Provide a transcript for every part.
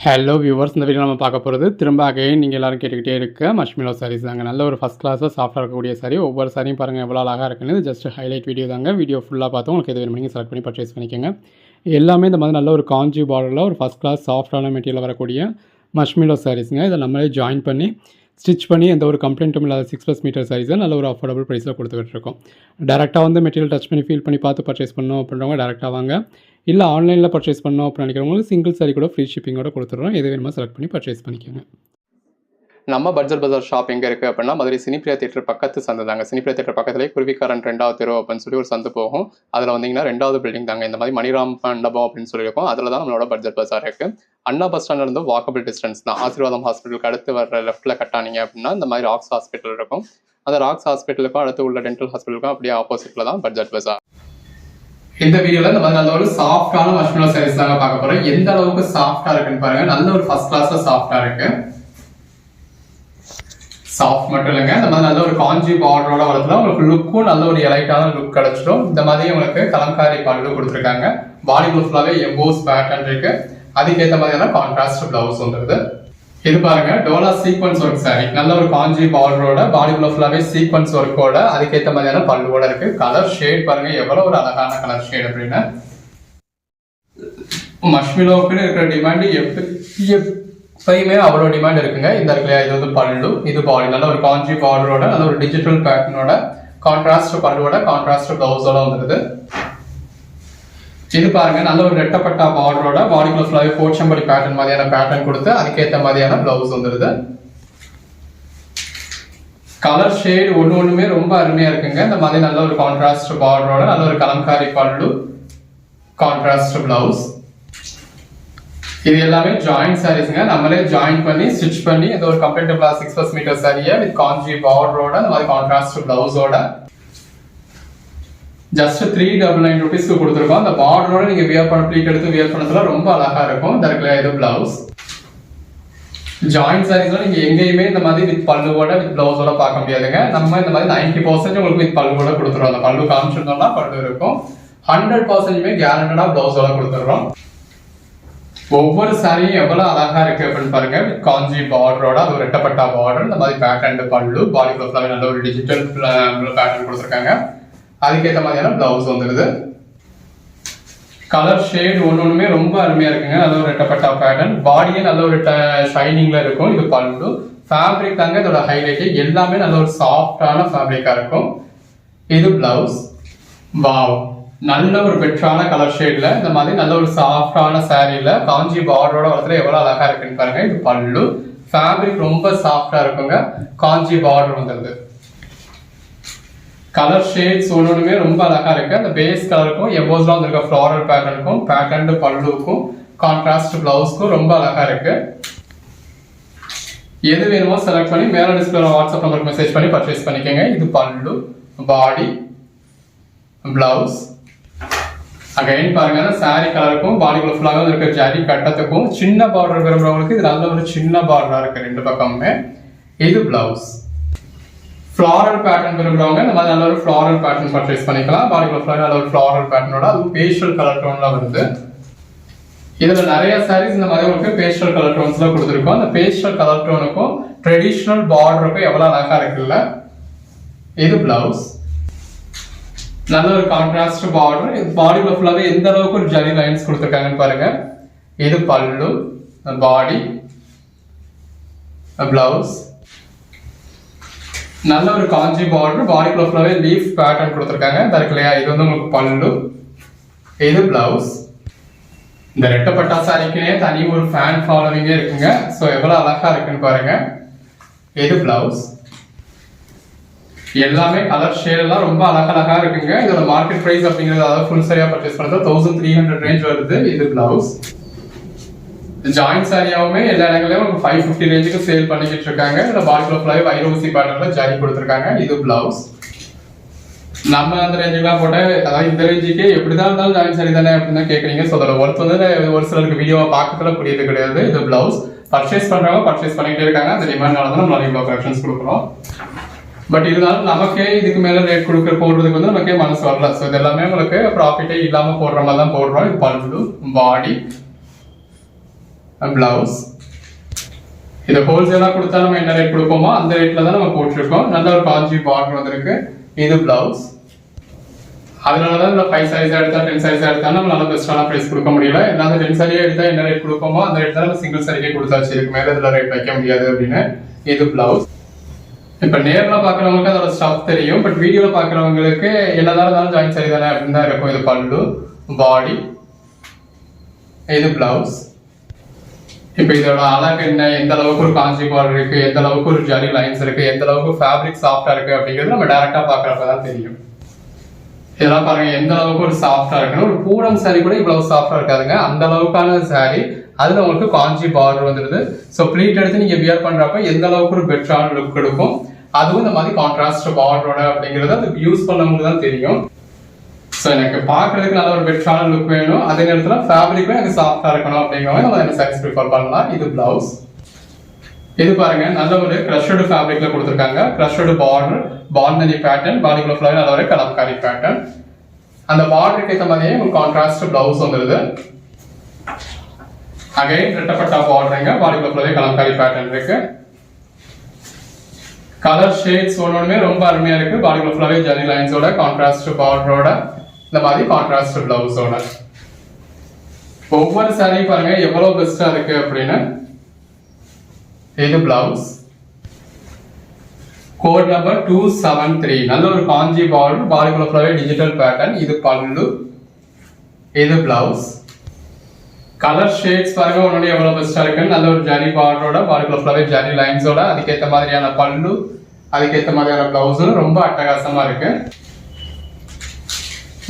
Hello viewers, இந்த video நம்ம பார்க்க போகிறது திரும்ப அகைன் நீங்கள் எல்லோரும் கேட்டுக்கிட்டே இருக்க மஷ்மிலோ சாரீஸ் தாங்க. நல்ல ஒரு ஃபஸ்ட் கிளாஸாக சாஃப்டாக இருக்கக்கூடிய சாரி. ஒவ்வொரு சாரியும் பாருங்கள் எவ்வளோ அழகாக இருக்குன்னு. ஜஸ்ட் ஹைலைட் வீடியோ தாங்க. வீடியோ ஃபுல்லாக பார்த்து உங்களுக்கு எது வேணும் நீங்கள் செலக்ட் பண்ணி பர்ச்சேஸ் பண்ணிக்கோங்க. எல்லாமே இந்த மாதிரி நல்ல ஒரு காஞ்சி பார்டரில் ஒரு ஃபஸ்ட் கிளாஸ் சாஃப்டான மெட்டீரியல் வரக்கூடிய மஷ்மிலோ சாரீஸுங்க. இதை நம்மளே ஜாயின் பண்ணி ஸ்டிச் பண்ணி எந்த ஒரு கம்ப்ளைண்ட்டும் இல்லாத 6+ மீட்டர் சாரீஸை நல்ல ஒரு அஃபோர்டபுள் ப்ரைஸில் கொடுத்துக்கிட்டு இருக்கோம். டேரெக்டாக வந்து மெட்டீரியல் டச் பண்ணி ஃபீல் பண்ணி பார்த்து பர்ச்சேஸ் பண்ணணும் அப்படின்றவங்க டேரெக்டாக வாங்க. இல்லை ஆன்லைனில் பர்ச்சேஸ் பண்ணோம் அப்படின்னு நினைக்கிறவங்களுக்கு சிங்கிள் சாரி கூட ஃப்ரீ ஷிப்பிங்கோட கொடுத்துட்றோம். எது வேணுமோ செலக்ட் பண்ணி பர்ச்சேஸ் பண்ணிக்கோங்க. நம்ம பட்ஜெட் பஜார் ஷாப் எங்கே இருக்குது அப்படின்னா மதுரை சினிப்பிரியா தேட்டர் பக்கத்து சந்து தாங்க. சினிப்பிரியா தேட்டர் பக்கத்துலேயே குருவிக்காரன் 2வது தெரு அப்படின்னு சொல்லி ஒரு சந்து போகும். அதில் வந்தீங்கன்னா 2வது பில்டிங் தாங்க. இந்த மாதிரி மணிராம் மண்டபம் அப்படின்னு சொல்லியிருக்கோம். அதில் தான் நம்மளோட பட்ஜெட் பஜார் இருக்குது. அண்ணா பஸ் ஸ்டாண்ட்லேருந்து வாக்கபிள் டிஸ்டன்ஸ் தான். ஆசீர்வாதம் ஹாஸ்பிட்டலுக்கு அடுத்து வர லெஃப்ட்டில் கட்டானீங்க அப்படின்னா இந்த மாதிரி ராக்ஸ் ஹாஸ்பிட்டல் இருக்கும். அந்த ராக்ஸ் ஹாஸ்பிட்டலுக்கும் அடுத்து உள்ள டென்டல் ஹாஸ்பிட்டலுக்கும் அப்படியே ஆப்போசிட்டில் தான் பட்ஜெட் பஜார். இந்த வீடியோல இந்த மாதிரி நல்ல ஒரு சாஃப்டான மஷ்மிலோ சாரீஸ் தாங்க பார்க்க போறோம். எந்த அளவுக்கு சாஃப்டா இருக்குன்னு பாருங்க. நல்ல ஒரு ஃபர்ஸ்ட் கிளாஸ்ல சாஃப்டா இருக்கு. சாஃப்ட் மட்டும் இல்லைங்க, இந்த மாதிரி நல்ல ஒரு காஞ்சி பார்டரோட வரதுல உங்களுக்கு லுக்கும் நல்ல ஒரு எலைட்டான லுக் கிடைச்சிடும். இந்த மாதிரி உங்களுக்கு கலம்காரி பல்லு கொடுத்துருக்காங்க. பாடி ஃபுல்லாவே எம்போஸ் பேட்டர்ன் இருக்கு. அதுக்கேற்ற மாதிரியான கான்ட்ராஸ்ட் பிளவுஸ் வந்துருது. இது பாருங்க டோலா சீக்வன்ஸ் ஒர்க் சாரி. நல்ல ஒரு காஞ்சி பார்டரோட பாடி ஃபுல்லாவே சீக்வன்ஸ் ஒர்க்கோட அதுக்கேற்ற மாதிரியான பல்லுவோட இருக்கு. கலர் ஷேட் பாருங்க எவ்வளவு ஒரு அழகான கலர் ஷேட் அப்படின்னு. மஷ்மிலோவுக்கு இருக்கிற டிமாண்ட் எப்பயுமே அவ்வளோ டிமாண்ட் இருக்குங்க. இந்த இருக்குல்லையா, இது வந்து பல்லு, இது பாடி. நல்ல ஒரு காஞ்சி பார்டரோட நல்ல ஒரு டிஜிட்டல் பேட்டர்னோட கான்ட்ராஸ்ட் பல்லுவோட கான்ட்ராஸ்ட் பிளவுஸோட வந்துருது. இது பாருங்க நல்ல ஒரு ரெட்டப்பட்டா பார்டரோட பாடிக்குள்ள ஃபுல்லாவே போச்சம்படி பேட்டர்ன் மாதிரியான பேட்டர்ன் கொடுத்து அதுக்கேற்ற மாதிரியான பிளவுஸ் வந்துருது. கலர் ஷேட் ஒண்ணுமே ரொம்ப அருமையா இருக்குங்க. இந்த மாதிரி நல்ல ஒரு கான்ட்ராஸ்ட் பார்டரோட நல்ல ஒரு கலம்காரி பல்லு, கான்ட்ராஸ்ட் பிளவுஸ். இது எல்லாமே ஜாயிண்ட் சாரீஸ்ங்க. நம்மளே ஜாயின் பண்ணி ஸ்டிச் பண்ணி இந்த ஒரு கம்ப்ளீட் 6+ மீட்டர் சாரியை வித் காஞ்சி பார்டரோட இந்த மாதிரி கான்ட்ராஸ்ட் பிளவுஸோட ஜஸ்ட் 399 rupeesக்கு கொடுத்துருக்கோம். அந்த பார்டரோட நீங்க வியர் பண்ண ப்ளீட் எடுத்து வியர் பண்ணதுல ரொம்ப அழகா இருக்கும். இந்த இருக்குல்ல, இது பிளவுஸ். ஜாயிண்ட் சாரீஸ்ல நீங்க எங்கேயுமே இந்த மாதிரி வித் பல்லுவோட வித் பிளவுஸோட பார்க்க முடியாதுங்க. நம்ம இந்த மாதிரி 90% உங்களுக்கு வித் பல்லுவோட கொடுத்துருவோம். அந்த பல்லு காமிச்சிருந்தோம்னா பல்லு இருக்கும். 100% கேரண்டடா பிளவுஸோட கொடுத்துடுறோம். ஒவ்வொரு சாரியும் எவ்வளவு அழகா இருக்கு அப்படின்னு பாருங்க. வித் காஞ்சி பார்டரோட அது ஒரு ரெட்டப்பட்டா பார்டர், இந்த மாதிரி பேட்டர்ன் பல்லு, பாடி ஃபுல்லாவே நல்ல ஒரு டிஜிட்டல் பேட்டர்ன் கொடுத்துருக்காங்க. அதுக்கேற்ற மாதிரியான பிளவுஸ் வந்துருது. கலர் ஷேட் ஒண்ணுமே ரொம்ப அருமையா இருக்குங்க. நல்ல ஒரு ரெட்டப்பட்டா பேட்டர்ன், பாடியே நல்ல ஒரு ஷைனிங்ல இருக்கும். இது பல்லு. ஃபேப்ரிக் தாங்க இதோட ஹைலைட். எல்லாமே நல்ல ஒரு சாஃப்டான ஃபேப்ரிக்கா இருக்கும். இது பிளவுஸ். வாவ், நல்ல ஒரு பெட்ரான கலர் ஷேட்ல இந்த மாதிரி நல்ல ஒரு சாஃப்டான சாரீல காஞ்சி பார்டரோட வரதுல எவ்வளவு அழகா இருக்குன்னு பாருங்க. இது பல்லு. ஃபேப்ரிக் ரொம்ப சாஃப்டா இருக்குங்க. காஞ்சி பார்டர் வந்துருது. கலர் ஷேட்ஸ் ஒண்ணுமே ரொம்ப அழகா இருக்கு. அந்த பேஸ் கலருக்கும் எம்போஸ்ல வந்திருக்க ஃப்ளாரல் பேட்டர்னுக்கும் பேட்டர்ன் பல்லுக்கும் கான்ட்ராஸ்ட் பிளவுஸ்க்கும் ரொம்ப அழகா இருக்கு. எது வேணுமோ செலக்ட் பண்ணி மேல டிஸ்பிளே வாட்ஸ்அப் நம்பருக்கு மெசேஜ் பண்ணி பர்ச்சேஸ் பண்ணிக்கோங்க. இது பல்லு, பாடி, பிளவுஸ். அகைன் பாருங்க, சாரி கலருக்கும் பாடிக்குள்ள ஃபுல்லாக இருக்க ஜரி கட்டத்துக்கும் சின்ன பார்டர் விரும்புறவங்களுக்கு இது நல்ல ஒரு சின்ன பார்டரா இருக்கு ரெண்டு பக்கமுமே. இது பிளவுஸ். ஃப்ளாரல் பேட்டர்ன் விரும்புறவங்க இந்த மாதிரி நல்ல ஒரு ஃப்ளாரல் பேட்டர்ன் பர்ச்சேஸ் பண்ணிக்கலாம். பாடிக்குள்ள ஃபுல்லாக நல்ல ஒரு ஃப்ளாரல் பேட்டர்னோட அது பேஸ்டல் கலர் டோன்ல வருது. இதுல நிறைய சாரீஸ் இந்த மாதிரி உங்களுக்கு பேஸ்டல் கலர் டோன்ஸ்ல கொடுத்துருக்கோம். அந்த பேஸ்டல் கலர் டோனுக்கும் ட்ரெடிஷ்னல் பார்டருக்கும் எவ்வளவு அழகா இருக்குல்ல. இது பிளவுஸ். நல்ல ஒரு கான்ட்ராஸ்ட் பார்டர். பாடிக்குள்ள ஃபுல்லாவே எந்த அளவுக்கு ஒரு ஜரி லைன்ஸ் கொடுத்துருக்காங்கன்னு பாருங்க. இது பல்லு, பாடி, பிளவுஸ். நல்ல ஒரு காஞ்சி பார்டர், பாடிக்குள்ள ஃபுல்லாவே லீஃப் பேட்டர்ன் கொடுத்துருக்காங்க. இல்லையா, இது வந்து உங்களுக்கு பல்லு, இது பிளவுஸ். இந்த ரெட்டப்பட்டா சாரிக்குனே தனி ஒரு ஃபேன் ஃபாலோவிங்கே இருக்குங்க. ஸோ எவ்வளவு அழகா இருக்குன்னு பாருங்க. இது பிளவுஸ். எல்லாமே கலர் ஷேட் எல்லாம் ரொம்ப அழகழகா இருக்குங்க. இதோட மார்க்கெட் பிரைஸ் அப்படிங்கிறது, அதாவது ஃபுல் சரியா பர்ச்சேஸ் பண்றது 1300 ரேஞ்ச் வருது. இது பிளவுஸ். ஜாயிண்ட் சாரியாவுமே எல்லா இடங்களையும் 550 ரேஞ்சுக்கு சேல் பண்ணிக்கிட்டு இருக்காங்க. இதுல பாடிக்குள்ள ஃபுல்லாவே வைரோசி பேட்டர்ன்ல ஜரி கொடுத்துருக்காங்க. இது பிளவுஸ். நம்ம அந்த ரேஞ்சுக்குலாம் போட்ட, அதாவது இந்த ரேஞ்சுக்கு எப்படிதான் இருந்தாலும் ஜாயிண்ட் சாரி தானே அப்படின்னு தான் கேட்குறீங்க. ஸோ அதோட ஒர்த் வந்து ஒரு சிலருக்கு வீடியோவை பார்க்கறதுல புரியுது கிடையாது. இது பிளவுஸ். பர்ச்சேஸ் பண்றவங்க பர்ச்சேஸ் பண்ணிக்கிட்டே இருக்காங்க. அந்த டிமாண்ட்னால தான் நம்ம இவ்வளோ கலெக்ஷன்ஸ் கொடுக்குறோம். பட் இருந்தாலும் நமக்கே இதுக்கு மேல ரேட் போடுறதுக்கு வந்து நமக்கே மனசு வரல. ஸோ இது எல்லாமே உங்களுக்கு ப்ராஃபிட்டே இல்லாம போடுற மாதிரி தான் போடுறோம். இது பல்லு, பாடி, பிளவுஸ். இது ஹோல்சேலா கொடுத்தா நம்ம என்ன ரேட் கொடுப்போமோ அந்த ரேட்ல தான் நம்ம போட்டிருக்கோம். நல்ல ஒரு காஞ்சி பார்டர் வந்திருக்கு. இது பிளவுஸ். அதனாலதான் இந்த 5 சைஸ் எடுத்தா 10 சைஸ் எடுத்தா நம்ம நல்ல பெஸ்டான பிரைஸ் கொடுக்க முடியல. ஏன்னா 10 சாரியே எடுத்தா என்ன ரேட் கொடுப்போமோ அந்த ரேட் தான் நம்ம சிங்கிள் சாரிக்கே கொடுத்தாச்சு. இதுக்கு மேல இதுல ரேட் வைக்க முடியாது அப்படின்னு. இது பிளவுஸ். இப்ப நேர்ல பாக்குறவங்களுக்கு அதோட ஸ்டஃப் தெரியும். பட் வீடியோல பாக்குறவங்களுக்கு என்னதான் இருந்தாலும் ஜாயின் சாரி தானே அப்படின்னு தான் இருக்கும். இது பல்லு, பாடி, இது பிளவுஸ். இப்ப இதோட அழகு என்ன, எந்த அளவுக்கு ஒரு காஞ்சி பார்டர் இருக்கு, எந்த அளவுக்கு ஒரு ஜரி லைன்ஸ் இருக்கு, எந்த அளவுக்கு ஃபேப்ரிக் சாஃப்டா இருக்கு அப்படிங்கிறது நம்ம டைரக்டா பாக்குறப்பதான் தெரியும். இதெல்லாம் பாருங்க எந்த அளவுக்கு ஒரு சாஃப்டா இருக்குன்னு. ஒரு பூனம் சாரி கூட இவ்வளவு சாஃப்டா இருக்காதுங்க. அந்த அளவுக்கான சாரி. அதுல உங்களுக்கு காஞ்சி பார்டர் வந்துருது. ஸோ ப்ளீட் எடுத்து நீங்க வியர் பண்றப்ப எந்த அளவுக்கு ஒரு பெட்டரான லுக் எடுக்கும். அதுவும் இந்த மாதிரி கான்ட்ராஸ்ட் பார்டரோட அப்படிங்கறது அது யூஸ் பண்ணவங்களுக்கு தான் தெரியும். ஸோ எனக்கு பாக்குறதுக்கு நல்ல ஒரு பெட்டரான லுக் வேணும். அதே நேரத்தில் ஃபேப்ரிக்கும் எனக்கு சாஃப்டா இருக்கணும் அப்படிங்கிற மாதிரி நம்ம என்ன சாரீஸ் ப்ரிஃபர் பண்ணலாம். இது பிளவுஸ். இது பாருங்க நல்ல ஒரு கிரஷ்டு ஃபேப்ரிக்ல கொடுத்துருக்காங்க. கிரஷ்டு பார்டர், பாந்தனி பேட்டர்ன், பாடிக்குள்ள ஃபுல்லாவே நல்ல ஒரு கலம்காரி பேட்டர்ன். அந்த பார்டருக்கு ஏற்ற மாதிரியே உங்களுக்கு கான்ட்ராஸ்ட் பிளவுஸ் வந்துருது. அகைன் ரெட்டப்பட்டா பார்டருங்க. பாடிக்குள்ள ஃபுல்லாவே கலம்காரி பேட்டர்ன் இருக்கு. கலர் ஷேட்ஸ் ஒன்னொன்னுமே ரொம்ப அருமையா இருக்கு. பாடிக்குள்ள ஃபுல்லாவே ஜரி லைன்ஸோட, கான்ட்ராஸ்ட் பார்டரோட, இந்த மாதிரி கான்ட்ராஸ்ட் பிளவுஸோட. ஒவ்வொரு சாரியும் பாருங்க எவ்வளவு பெஸ்டா இருக்கு அப்படின்னு. இது பிளவுஸ். Code number 273. நல்ல ஒரு காஞ்சி பார்டர், பாடிக்குள்ள ஃபுல்லாவே டிஜிட்டல் பேட்டர்ன். இது பல்லு, இது பிளவுஸ். கலர் ஷேட்ஸ் பாருங்க ஒன்னொன்னு எவ்வளவு பெஸ்டா இருக்கு. நல்ல ஒரு ஜரி பார்டரோட, பாடிக்குள்ள ஃபுல்லாவே ஜரி லைன்ஸோட, அதுக்கேற்ற மாதிரியான பல்லு, அதுக்கேற்ற மாதிரியான பிளவுஸ் ரொம்ப அட்டகாசமா இருக்கு.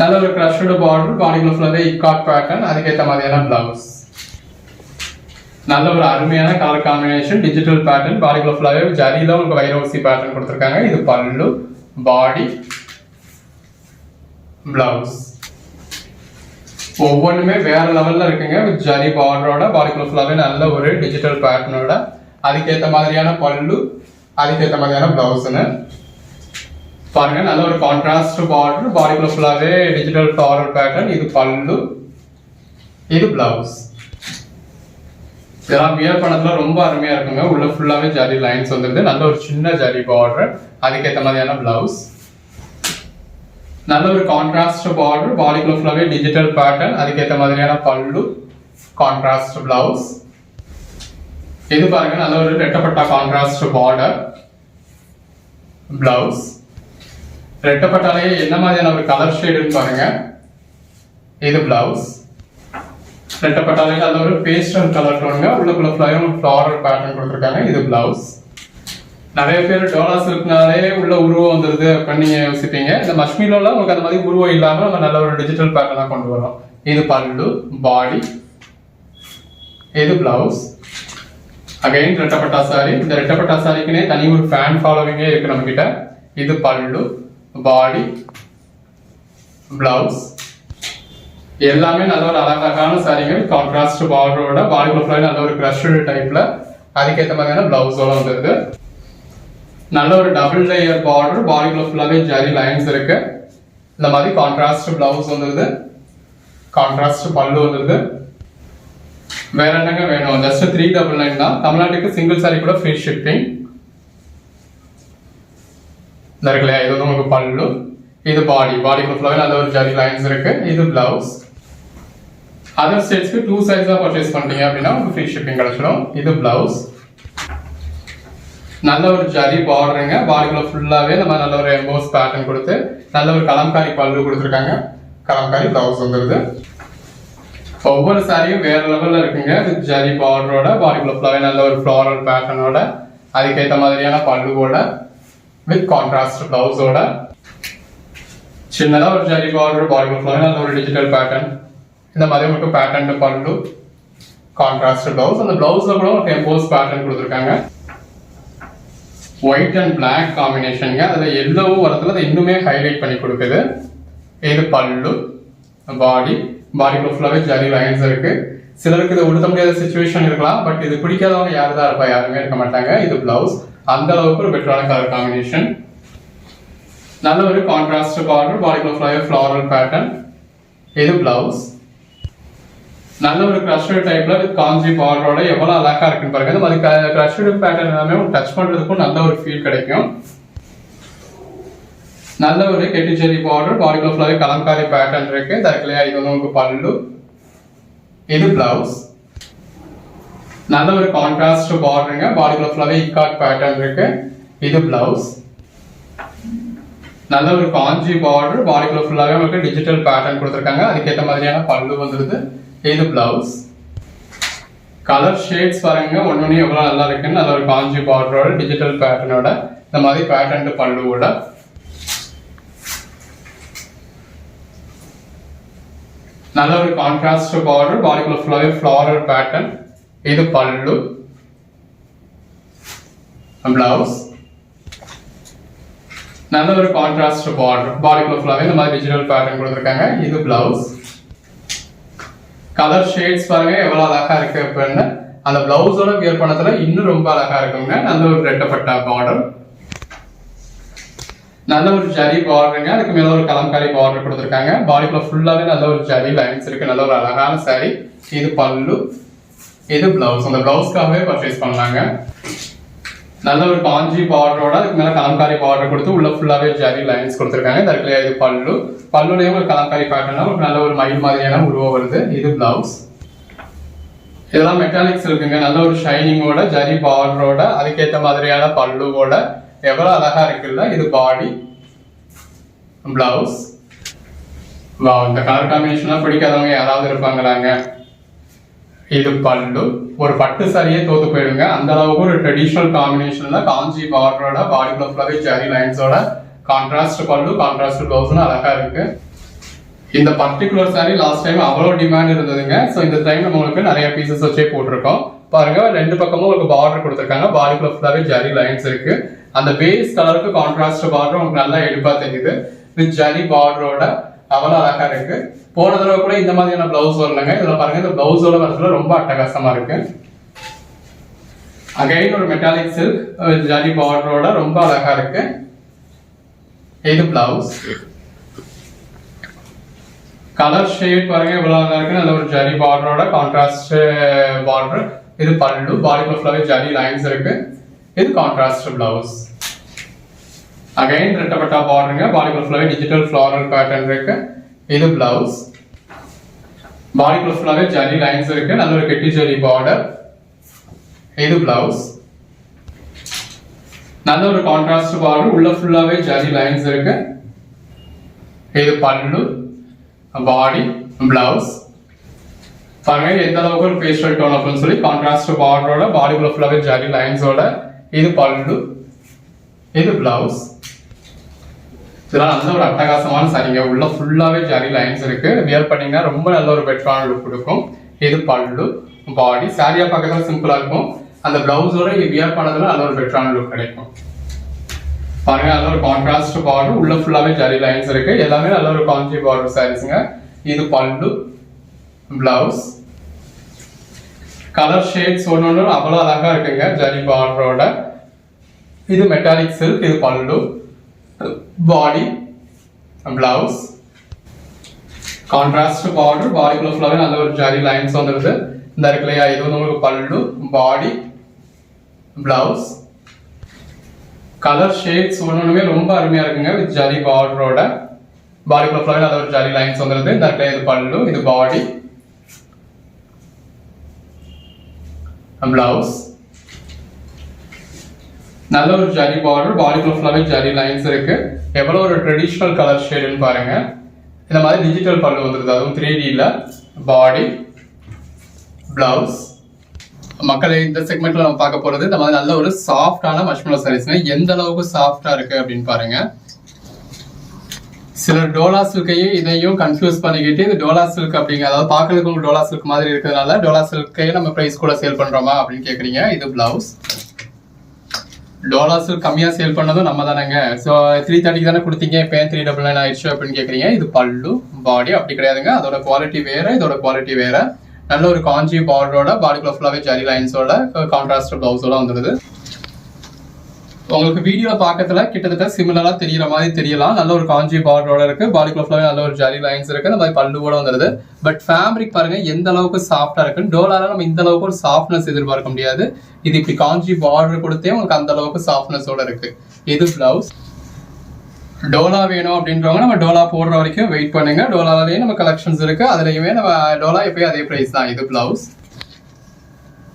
நல்ல ஒரு கிரஷ்டு பார்டர், பாடிக்குள்ள ஃபுல்லாவே இக்காட் பேட்டர்ன், அதுக்கேற்ற மாதிரியான பிளவுஸ். நல்ல ஒரு அருமையான கலர் காம்பினேஷன், டிஜிட்டல் பேட்டர்ன், பாடிக்குள்ள ஃபுல்லாவே ஜரியில உங்களுக்கு வைரோசி பேட்டர்ன் கொடுத்துருக்காங்க. இது பல்லு, பாடி, பிளவுஸ். ஒவ்வொன்றுமே வேற லெவல்ல இருக்குங்க. ஜரி பார்டரோட, பாடிக்குள்ள ஃபுல்லாவே நல்ல ஒரு டிஜிட்டல் பேட்டர்னோட, அதுக்கேற்ற மாதிரியான பல்லு, அதுக்கேற்ற மாதிரியான பிளவுஸ்னு பாருங்க. நல்ல ஒரு கான்ட்ராஸ்ட் பார்டர், பாடிக்குள்ள ஃபுல்லாவே டிஜிட்டல் ஃப்ளாரல் பேட்டர்ன். இது பல்லு, இது பிளவுஸ். இதெல்லாம் வியர் பண்ணதுல ரொம்ப அருமையா இருக்குங்க. உள்ள ஃபுல்லாவே ஜரி லைன்ஸ் வந்துருது. நல்ல ஒரு சின்ன ஜரி பார்டர், அதுக்கேற்ற மாதிரியான பிளவுஸ். நல்ல ஒரு கான்ட்ராஸ்ட் பார்டர், பாடிக்குள்ள ஃபுல்லாவே டிஜிட்டல் பேட்டர்ன், அதுக்கேற்ற மாதிரியான பல்லு, கான்ட்ராஸ்ட் பிளவுஸ். இது பாருங்க நல்ல ஒரு ரெட்டப்பட்டா கான்ட்ராஸ்ட் பார்டர், பிளவுஸ். ரெட்டப்பட்டாலே என்ன மாதிரியான ஒரு கலர் ஷேடுன்னு பாருங்க. இது பிளவுஸ். ரெட்டப்பட்டாலே நல்ல ஒரு பேஸ்டல் கலர் டோனுங்க. உள்ளுக்குள்ள ஃப்ளாரல் பேட்டர்ன் கொடுத்துருக்காங்க. இது பிளவுஸ். நிறைய பேர் டோலா சில்க்னாலே உள்ள உருவம் வந்துருது அப்படின்னு நீங்க யோசிப்பீங்க. இந்த மஷ்மிலோல உங்களுக்கு அந்த மாதிரி உருவம் இல்லாம நம்ம நல்ல ஒரு டிஜிட்டல் பேட்டர்னா கொண்டு வரோம். இது பல்லு, பாடி, இது பிளவுஸ். Again ரெட்டப்பட்டா sorry. இந்த ரெட்டப்பட்டா சாரிக்குனே தனி ஒரு ஃபேன் ஃபாலோவிங்கே இருக்கு நம்ம கிட்ட. இது பல்லு, பாடி, பிளவுஸ். எல்லாமே நல்ல ஒரு அழகான சாரிங்க. கான்ட்ராஸ்ட் பார்டரோட, பாடிக்குள்ள ஃபுல்லாவே நல்ல ஒரு கிரஷ்டு டைப்ல, அதுக்கேற்ற மாதிரியான பிளவுஸோட வந்துருது. நல்ல ஒரு டபுள் லேயர் பார்டர், பாடிக்குள்ள ஃபுல்லாவே ஜரி லைன்ஸ் இருக்கு. இந்த மாதிரி கான்ட்ராஸ்ட் பிளவுஸ் வந்துருது, கான்ட்ராஸ்ட் பல்லு வந்துருது. வேற என்னங்க வேணும்? ஜஸ்ட் 399 தான். தமிழ்நாட்டுக்கு சிங்கிள் சாரி கூட ஃப்ரீ ஷிப்பிங் இருக்குல்லையா. இது வந்து உங்களுக்கு பல்லு, இது பாடி, பாடிக்குள்ள ஃபுல்லாவே நல்ல ஒரு ஜரி லைன்ஸ் இருக்கு. இது பிளவுஸ். அதர் ஸ்டேட்ஸ்க்கு 2 சைஸா பர்ச்சேஸ் பண்றீங்க அப்படின்னா உங்களுக்கு ஃப்ரீ ஷிப்பிங் கிடைச்சிடும். இது பிளவுஸ். நல்ல ஒரு ஜரி பார்டருங்க. பாடிக்குள்ள ஃபுல்லாவே நம்ம நல்ல ஒரு எம்போஸ் பேட்டர்ன் கொடுத்து நல்ல ஒரு கலம்காரி பல்லு கொடுத்துருக்காங்க. கலம்காரி பிளவுஸ் வந்துருது. ஒவ்வொரு சாரியும் வேற லெவல்ல இருக்குங்க. வித் ஜரி பார்டரோட, பாடிக்குள்ள ஃபுல்லாவே நல்ல ஒரு ஃப்ளாரல் பேட்டர்னோட, அதுக்கேற்ற மாதிரியான பல்லுவோட, வித் கான்ட்ராஸ்ட் பிளவுஸோட, சின்னதா ஒரு ஜரி பார்டர், பாடிக்குள்ள ஃபுல்லாவே நல்ல ஒரு டிஜிட்டல் பேட்டர்ன். இந்த மாதிரி உங்களுக்கு பேட்டர்ன் பல்லு, கான்ட்ராஸ்ட் பிளவுஸ். அந்த பிளவுஸ்ல கூட ஒரு எம்போஸ் பேட்டர்ன் கொடுத்துருக்காங்க. ஒயிட் அண்ட் பிளாக் காம்பினேஷனுங்க. அதுல எல்லோவும் வரதுல அதை இன்னுமே ஹைலைட் பண்ணி கொடுக்குது. இது பல்லு, பாடி, பாடிக்குள்ள ஃபுல்லாவே ஜரி லைன்ஸ் இருக்கு. சிலருக்கு இதை உடுத்த முடியாத சிச்சுவேஷன் இருக்கலாம். பட் இது பிடிக்காதவங்க யாரு தான் இருப்பா? யாருமே இருக்க மாட்டாங்க. இது பிளவுஸ். அந்த அளவுக்கு ஒரு பெட்டரான கலர் காம்பினேஷன். நல்ல ஒரு கான்ட்ராஸ்ட் பார்டர், பாடிக்குள்ள ஃபுல்லாவே ஃப்ளாரல் பேட்டர்ன். இது பிளவுஸ். நல்ல ஒரு க்ரஷ்டு டைப்ல வித் காஞ்சி பார்டரோட எவ்வளவு அழகா இருக்குன்னு பாருங்க. இந்த மாதிரி க்ரஷ்டு பேட்டர்ன் எல்லாமே டச் பண்றதுக்கும் நல்ல ஒரு ஃபீல் கிடைக்கும். நல்ல ஒரு கெட்டிச்சேரி பார்டர், பாடிக்குள்ள ஃபுல்லாவே கலம்காரி பேட்டர்ன் இருக்கு. தரக்கலையா இது வந்து உங்களுக்கு பல்லு, இது பிளவுஸ். நல்ல ஒரு கான்ட்ராஸ்ட் பார்டருங்க, பாடிக்குள்ள ஃபுல்லாவே இக்காட் பேட்டர்ன் இருக்கு. இது பிளவுஸ். நல்ல ஒரு காஞ்சி பார்டர், பாடிக்குள்ள ஃபுல்லாவே உங்களுக்கு டிஜிட்டல் பேட்டர்ன் கொடுத்துருக்காங்க. அதுக்கேற்ற மாதிரியான பல்லு வந்துருது. இது பிளவுஸ். கலர் ஷேட்ஸ் பாருங்க, ஒன்னொன்னு எவ்வளவு நல்லா இருக்குன்னு. நல்ல ஒரு காஞ்சி பார்டரோட டிஜிட்டல் பேட்டர்னோட இந்த மாதிரி பேட்டர்ன் பல்லுவோட நல்ல ஒரு கான்ட்ராஸ்ட் பார்டர், பாடிக்குள்ள ஃபுல்லாவே ஃப்ளாரல் பேட்டர்ன். இது பல்லு, பிளவுஸ். நல்ல ஒரு கான்ட்ராஸ்ட் பார்டர், பாடிக்குள்ள ஃபுல்லாவே இந்த மாதிரி டிஜிட்டல் பேட்டர்ன் கொடுத்துருக்காங்க. இது பிளவுஸ். கலர் ஷேட்ஸ் பாருங்க எவ்வளவு அழகா இருக்கு அப்படின்னு. அந்த பிளவுஸோட வியர் பண்ணதுல இன்னும் ரொம்ப அழகா இருக்குங்க. நல்ல ஒரு ரெட்டப்பட்ட பார்டர், நல்ல ஒரு ஜரி பார்டருங்க. அதுக்கு மேல ஒரு கலம்காரி பார்டர் கொடுத்துருக்காங்க. பாடிக்குள்ள ஃபுல்லாவே நல்ல ஒரு ஜரி லைன்ஸ் இருக்கு. நல்ல ஒரு அழகான சாரி. இது பல்லு, இது பிளவுஸ். அந்த பிளவுஸ்க்காகவே பர்ச்சேஸ் பண்ணாங்க. நல்ல ஒரு காஞ்சி பார்டரோட அதுக்கு மேல கலம்காரி பார்டர் கொடுத்து உள்ள ஃபுல்லாவே ஜரி லைன்ஸ் கொடுத்துருக்காங்க. தரக்கலையா இது பல்லு, பல்லுலயும் ஒரு கலம்காரி பேட்டர்னா ஒரு நல்ல ஒரு மயில் மாதிரியான உருவம் வருது. இது பிளவுஸ். இதெல்லாம் மெட்டாலிக்ஸ் இருக்குங்க. நல்ல ஒரு ஷைனிங்கோட ஜரி பார்டரோட அதுக்கேற்ற மாதிரியான பல்லுவோட எவ்வளவு அழகா இருக்குல்ல. இது பாடி, பிளவுஸ். இந்த கலர் காம்பினேஷன் பிடிக்காதவங்க யாராவது இருப்பாங்களாங்க. இது பல்லு. ஒரு பட்டு சாரியே தோத்து போயிடுங்க, அந்த அளவுக்கு ஒரு ட்ரெடிஷனல் காம்பினேஷன்ல காஞ்சி பார்டரோட பாடிக்குள்ள ஃபுல்லாவே ஜரி லைன்ஸோட கான்ட்ராஸ்ட் பல்லு, கான்ட்ராஸ்ட் பிளவுஸ்னு அழகா இருக்கு. இந்த பர்டிகுலர் சாரி லாஸ்ட் டைம் அவ்வளோ டிமாண்ட் இருந்ததுங்க. ஸோ இந்த டைம் நம்மளுக்கு நிறைய பீசஸ் வச்சே போட்டிருக்கோம். பாருங்க, ரெண்டு பக்கமும் உங்களுக்கு பார்டர் கொடுத்துருக்காங்க. பாடிக்குள்ள ஃபுல்லாவே ஜரி லைன்ஸ் இருக்கு. அந்த பேஸ் கலருக்கு கான்ட்ராஸ்ட் பார்டர் உங்களுக்கு நல்லா எடுப்பா தெரியுது. வித் ஜரி பார்டரோட அவ்வளோ அழகா இருக்கு. போன தடவை கூட இந்த மாதிரியான பிளவுஸ் வரலங்க. இதுல பாருங்க, இந்த பிளவுஸோட வரதுல ரொம்ப அட்டகாசமா இருக்கு. அகைன் ஒரு மெட்டாலிக் சில்க் ஜரி பார்டரோட ரொம்ப அழகா இருக்கு. இது பிளவுஸ். கலர் ஷேட் பாருங்க இவ்வளவு அழகா இருக்கு. நல்ல ஒரு ஜரி பார்டரோட கான்ட்ராஸ்ட் பார்டர். இது பல்லு, பாடிக்குள்ள ஃபுல்லாவே ஜரி லைன்ஸ் இருக்கு. இது கான்ட்ராஸ்ட் பிளவுஸ். அகைன் ரெட்டப்பட்டா பார்டருங்க, பாடிக்குள்ள ஃபுல்லாவே டிஜிட்டல் ஃப்ளாரல் பேட்டர்ன் இருக்கு. இது பிளவுஸ். பாடிக்குள்ள ஃபுல்லாவே ஜரி லைன்ஸ் இருக்கு. நல்ல ஒரு கெட்டி ஜரி பார்டர். இது பிளவுஸ். நல்ல ஒரு கான்ட்ராஸ்ட் பார்டர், உள்ள ஃபுல்லாவே ஜரி லைன்ஸ் இருக்கு. இது பல்லு, பாடி, பிளவுஸ். பாருங்க எந்த அளவுக்கு ஒரு பேஸ்டல் டோன் அப்படின்னு சொல்லி கான்ட்ராஸ்ட் பார்டரோட பாடிக்குள்ள ஃபுல்லாவே ஜரி லைன்ஸோட. இது பல்லு, இது பிளவுஸ். இதெல்லாம் நல்ல ஒரு அட்டகாசமான சாரிங்க. உள்ள ஃபுல்லாவே ஜரி லைன்ஸ் இருக்கு. வியர் பண்ணீங்கன்னா ரொம்ப நல்ல ஒரு பெட்டரான லுக் கொடுக்கும். இது பல்லு, பாடி. சாரியா பார்க்கறதுல சிம்பிளா இருக்கும். அந்த பிளவுஸோட வியர் பண்ணதுல நல்ல ஒரு பெட்டரான லுக் கிடைக்கும். பாருங்க, நல்ல ஒரு கான்ட்ராஸ்ட் பார்டர், உள்ள ஃபுல்லாவே ஜரி லைன்ஸ் இருக்கு. எல்லாமே நல்ல ஒரு காஞ்சி பார்டர் சாரீஸ்ங்க. இது பல்லு, பிளவுஸ். கலர் ஷேட்ஸ் ஒன்று அவ்வளோ அழகா இருக்குங்க ஜரி பார்டரோட. இது மெட்டாலிக் சில்க். இது பல்லு, பாடி, பிளவுஸ். கான்ட்ராஸ்ட் பார்டர், பாடிக்குள்ள ஃபுல்லாவே நல்ல ஒரு ஜரி லைன்ஸ் வந்துருது. இந்த இருக்குல்லையா, இது வந்து உங்களுக்கு பல்லு, பாடி, பிளவுஸ். கலர் ஷேட்ஸ் ஒன்றுமே ரொம்ப அருமையா இருக்குங்க. வித் ஜரி பார்டரோட பாடிக்குள்ள ஃபுல்லாவே நல்ல ஒரு ஜரி லைன்ஸ் வந்துருது. இந்த இருக்குல்லையா, இது பல்லு, இது பாடி, பிளவுஸ். நல்ல ஒரு ஜரி பார்டர், பாடிக்குள்ள ஃபுல்லாவே ஜரி லைன்ஸ் இருக்கு. எவ்வளவு ஒரு ட்ரெடிஷனல் கலர் ஷேடுன்னு பாருங்க. இந்த மாதிரி டிஜிட்டல் பல்லு வந்துருது, அதுவும் 3Dல. பாடி, பிளவுஸ். மக்களை இந்த செக்மெண்ட்ல நம்ம பார்க்க போறது இந்த மாதிரி நல்ல ஒரு சாஃப்டான மஷ்மெலோ சாரீஸ்ங்க. எந்த அளவுக்கு சாஃப்டா இருக்கு அப்படின்னு பாருங்க. சிலர் டோலா சில்கையும் இதையும் கன்ஃபியூஸ் பண்ணிக்கிட்டு இது டோலா சில்க் அப்படிங்க, அதாவது பார்க்கறதுக்கு உங்களுக்கு டோலா சில்க் மாதிரி இருக்கிறதுனால டோலா சில்கையும் நம்ம பிரைஸ் கூட சேல் பண்றோமா அப்படின்னு கேக்குறீங்க. இது பிளவுஸ். டோலா சில்க் கம்மியா சேல் பண்ணதும் நம்ம தானேங்க. ஸோ 330 தானே கொடுத்தீங்க, இப்போ 399 ஆயிடுச்சு அப்படின்னு கேக்குறீங்க. இது பல்லு, பாடி. அப்படி கிடையாதுங்க, அதோட குவாலிட்டி வேற, இதோட குவாலிட்டி வேற. நல்ல ஒரு காஞ்சி பார்டரோட பாடிக்குள்ள ஃபுல்லாவே ஜரி லைன்ஸோட கான்ட்ராஸ்ட் பிளவுஸோட வந்துடுது. உங்களுக்கு வீடியோ பார்க்கறதுல கிட்டத்தட்ட சிமிலரா தெரியற மாதிரி தெரியலாம். நல்ல ஒரு காஞ்சி பார்டரோட இருக்கு, பாடிக்குள்ள ஃபுல்லாவே நல்ல ஒரு ஜரி லைன்ஸ் இருக்கு, இந்த மாதிரி பல்லுவோட வந்துருது. பட் ஃபேப்ரிக் பாருங்க எந்த அளவுக்கு சாஃப்டா இருக்கு. டோலால நம்ம இந்த அளவுக்கு ஒரு சாஃப்ட்னஸ் எதிர்பார்க்க முடியாது. இது இப்படி காஞ்சி பார்டர் கொடுத்தே உங்களுக்கு அந்த அளவுக்கு சாஃப்ட்னஸோட இருக்கு. இது பிளவுஸ். டோலா வேணும் அப்படின்றவங்க நம்ம டோலா போடுற வரைக்கும் வெயிட் பண்ணுங்க. டோலாலேயே நம்ம கலெக்ஷன்ஸ் இருக்கு, அதுலயுமே நம்ம டோலா எப்பயும் அதே பிரைஸ் தான். இது பிளவுஸ்.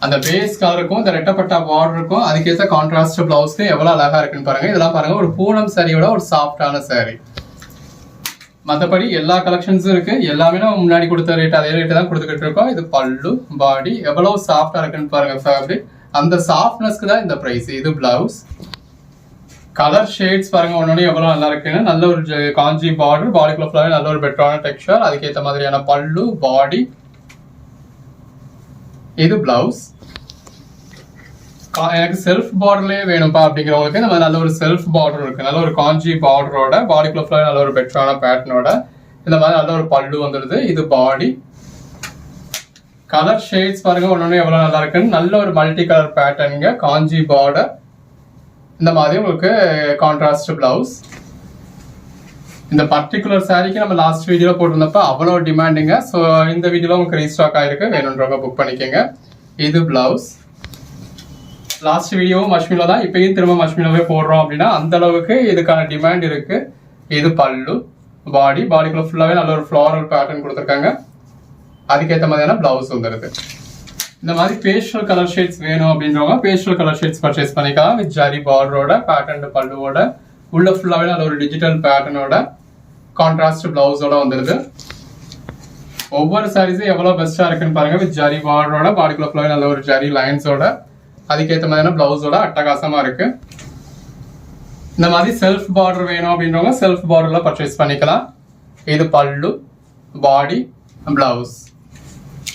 அந்த பேஸ் கலருக்கும் இந்த ரெட்டப்பட்டா பார்டருக்கும் அதுக்கேற்ற கான்ட்ராஸ்ட் பிளவுஸ்க்கு எவ்வளவு அழகா இருக்குன்னு பாருங்க. இதெல்லாம் பாருங்க ஒரு பூனம் சாரியோட ஒரு சாஃப்டான சாரி. மற்றபடி எல்லா கலெக்ஷன்ஸும் இருக்கு, எல்லாமே நம்ம முன்னாடி கொடுத்த ரேட் அதே ரேட்டு தான் கொடுத்துக்கிட்டு இருக்கோம். இது பல்லு பாடி எவ்வளவு சாஃப்டா இருக்குன்னு பாருங்க. ஃபேப்ரிக் அந்த சாஃப்ட்னஸ்க்கு தான் இந்த பிரைஸ். இது பிளவுஸ். கலர் ஷேட்ஸ் பாருங்க ஒன்னொன்னு எவ்வளவு நல்லா இருக்குன்னு. நல்ல ஒரு காஞ்சி பார்டர், பாடிக்குள்ள ஃபுல்லாவே நல்ல ஒரு பெட்டரான டெக்ஸ்சர், அதுக்கேற்ற மாதிரியான பல்லு பாடி. இது பிளவுஸ். எனக்கு செல்ஃப் பார்டர்லயே வேணும்பா அப்படிங்கிறவங்களுக்கு இந்த மாதிரி நல்ல ஒரு செல்ஃப் பார்டர் இருக்கு, நல்ல ஒரு காஞ்சி பார்டரோட, பாடிக்குள்ள ஃபுல்லாவே நல்ல ஒரு பெட்டரான பேட்டர்னோட இந்த மாதிரி நல்ல ஒரு பல்லு வந்துடுது. இது பாடி. கலர் ஷேட்ஸ் பாருங்க ஒன்னொன்னு எவ்வளவு நல்லா இருக்குன்னு. நல்ல ஒரு மல்டி கலர் பேட்டர்னுங்க, காஞ்சி பார்டர், இந்த மாதிரி உங்களுக்கு கான்ட்ராஸ்ட் பிளவுஸ். இந்த பர்டிகுலர் சாரிக்கு நம்ம லாஸ்ட் வீடியோ போட்டிருந்தப்ப அவ்வளோ டிமாண்டிங்க. ஸோ இந்த வீடியோல உங்களுக்கு ரீஸ்டாக் ஆயிருக்கு, வேணுன்றவங்க புக் பண்ணிக்கோங்க. இது பிளவுஸ். லாஸ்ட் வீடியோவும் மஷ்மிலோ தான், இப்பயும் திரும்ப மஷ்மிலோவே போடுறோம் அப்படின்னா அந்த அளவுக்கு இதுக்கான டிமாண்ட் இருக்கு. இது பல்லு பாடி, பாடிக்குள்ள ஃபுல்லாவே நல்ல ஒரு ஃப்ளாரல் பேட்டர்ன் கொடுத்துருக்காங்க, அதுக்கேற்ற மாதிரியான பிளவுஸ் வந்துருது. இந்த மாதிரி பேஸ்டல் கலர் ஷேட்ஸ் வேணும் அப்படின்றவங்க பேஸ்டல் கலர் ஷேட்ஸ் பர்ச்சேஸ் பண்ணிக்கலாம். வித் ஜரி பார்டரோட, பேட்டர்ன் பல்லுவோட, உள்ள ஃபுல்லாவே நல்ல ஒரு டிஜிட்டல் பேட்டர்னோட கான்ட்ராஸ்ட் பிளவுஸோட வந்துருது. ஒவ்வொரு சாரீஸும் எவ்வளவு பெஸ்டா இருக்குன்னு பாருங்க. வித் ஜரி பார்டரோட, பாடிக்குள்ள ஃபுல்லாவே நல்ல ஒரு ஜரி லைன்ஸோட, அதுக்கேற்ற மாதிரியான பிளவுஸோட அட்டகாசமா இருக்கு. இந்த மாதிரி செல்ஃப் பார்டர் வேணும் அப்படின்றவங்க செல்ஃப் பார்டர்ல பர்ச்சேஸ் பண்ணிக்கலாம். இது பல்லு பாடி பிளவுஸ்.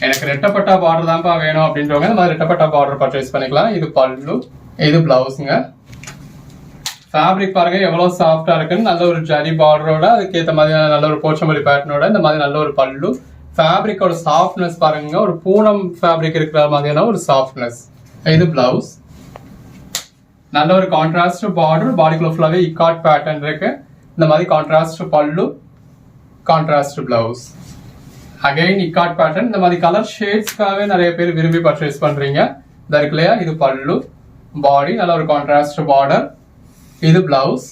எனக்கு ரெட்டப்பட்டா பார்டர் தான்ப்பா வேணும் அப்படின்றவங்க இந்த மாதிரி ரெட்டப்பட்டா பார்டர் பர்ச்சேஸ் பண்ணிக்கலாம். இது பல்லு, இது பிளவுஸுங்க. ஃபேப்ரிக் பாருங்க எவ்வளவு சாஃப்டா இருக்குன்னு. நல்ல ஒரு ஜரி பார்டரோட, அதுக்கேற்ற மாதிரியான நல்ல ஒரு போச்சம்பள்ளி பேட்டர்னோட, இந்த மாதிரி நல்ல ஒரு பல்லு. ஃபேப்ரிக்கோட சாஃப்ட்னஸ் பாருங்க, ஒரு பூனம் ஃபேப்ரிக் இருக்கிற மாதிரியான ஒரு சாஃப்ட்னஸ். இது பிளவுஸ். நல்ல ஒரு கான்ட்ராஸ்ட் பார்டர், பாடிக்குள்ள ஃபுல்லாவே இக்காட் பேட்டர்ன் இருக்கு, இந்த மாதிரி contrast pallu, contrast blouse. Again ikat pattern. இந்த மாதிரி கலர் ஷேட்ஸ்க்காகவே நிறைய பேர் விரும்பி பர்ச்சேஸ் பண்றீங்க. இந்த இருக்கு இல்லையா, இது பல்லு பாடி, நல்ல ஒரு கான்ட்ராஸ்ட் பார்டர். இது பிளவுஸ்.